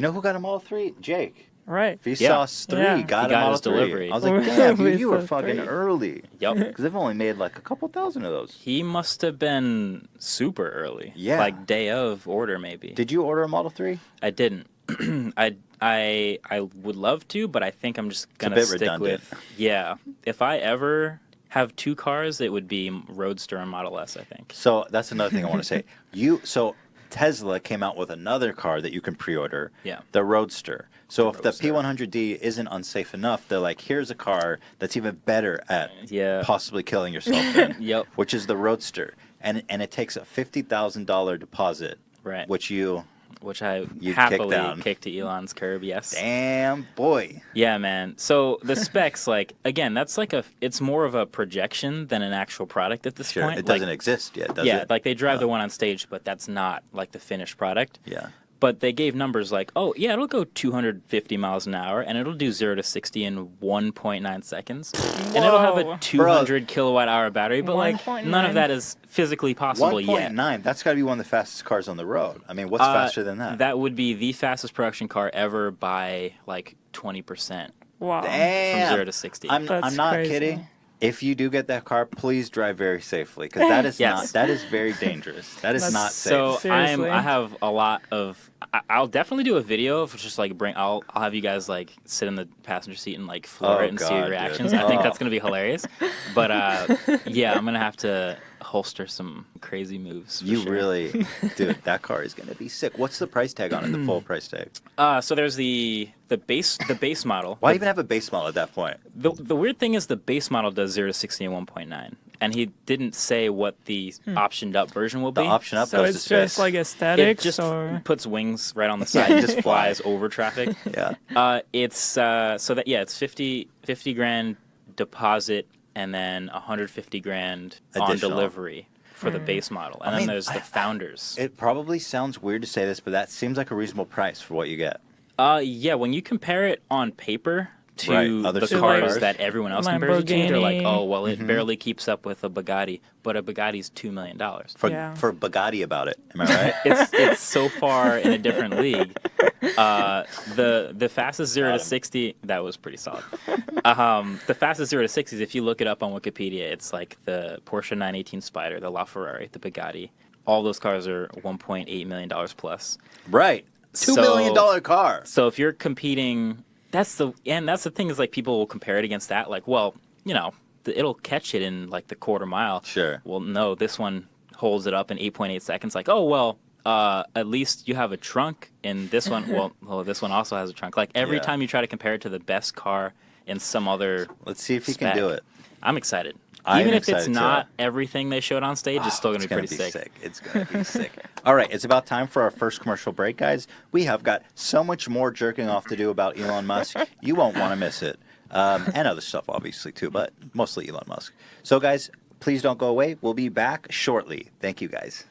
You know who got a Model 3? Jake. Right. Vsauce 3 Yeah. got He a got Model his 3. delivery. I was like, damn, dude, you were Vsauce fucking 3. early. Yep. Because they've only made like a couple thousand of those. He must have been super early. Yeah. Like day of order, maybe. Did you order a Model 3? I didn't. I would love to, but I think I'm just gonna bit stick redundant. with. Yeah. If I ever have two cars, it would be Roadster and Model S, I think. So that's another thing I want to say. So Tesla came out with another car that you can pre-order. Yeah. The Roadster. So if Roadster. the P100D isn't unsafe enough, they're like, here's a car that's even better at Yeah. possibly killing yourself in. Yep. Which is the Roadster. And it takes a $50,000 deposit. Right. Which you I kick happily down. kicked to Elon's curb. Yes. Damn boy. Yeah, man. So the specs, like, again, that's like it's more of a projection than an actual product at this Sure. point. It doesn't like, exist yet, does yeah, it? like they drive the one on stage, but that's not like the finished product. Yeah. But they gave numbers like, oh, yeah, it'll go 250 miles an hour, and it'll do 0 to 60 in 1.9 seconds. And it'll have a Whoa. 200 kilowatt hour battery, but like 1.9. none of that is physically possible yet. 1.9. That's got to be one of the fastest cars on the road. I mean, what's faster than that? That would be the fastest production car ever by like 20% Wow. Damn. from 0 to 60. I'm That's not crazy. kidding. If you do get that car, please drive very safely, because that is Yes. that is very dangerous. That is That's not safe. So Seriously. I have a lot of. I'll definitely do a video of just like I'll have you guys like sit in the passenger seat and like floor Oh, it and see God, your dude. reactions. I think Oh. that's gonna be hilarious. But yeah, I'm gonna have to holster some crazy moves. For You sure. really, dude, that car is gonna be sick. What's the price tag on it? The full price tag? So there's the base model. Why even have a base model at that point? The weird thing is the base model does 0 to 60 in 1.9, and he didn't say what the optioned up version will The be. option up So goes it's to just space. like It aesthetics, just or puts wings right on the side. it and just just flies over traffic. Yeah. It's so that it's 50 grand deposit and then 150 grand on Additional. delivery for the base model, and I then mean, there's the founders. It probably sounds weird to say this, but that seems like a reasonable price for what you get. Yeah, when you compare it on paper to Right, other the super cars cars. that everyone else compares it to, they're like, Lamborghini. oh well, it barely keeps up with a Bugatti, but a Bugatti's $2 million. Yeah. For Bugatti about it. Am I right? It's so far in a different league. The fastest 0 to 60, that was pretty solid. The fastest 0 to 60 is, if you look it up on Wikipedia, it's like the Porsche 918 Spider, the LaFerrari, the Bugatti. All those cars are $1.8 million plus. Right. $2 million car. So if you're competing, that's the thing is, like, people will compare it against that. Like, well, you know, it'll catch it in like the quarter mile. Sure. Well, no, this one holds it up in 8.8 seconds. Like, oh well, at least you have a trunk in this one. well, this one also has a trunk. Like, every Yeah. time you try to compare it to the best car in some other Let's see if he spec, can do it. I'm excited. I Even am if it's excited, not too. everything they showed on stage, it's still going to be pretty sick. It's going to be sick. All right, it's about time for our first commercial break, guys. We have got so much more jerking off to do about Elon Musk. You won't want to miss it. And other stuff, obviously, too, but mostly Elon Musk. So, guys, please don't go away. We'll be back shortly. Thank you, guys.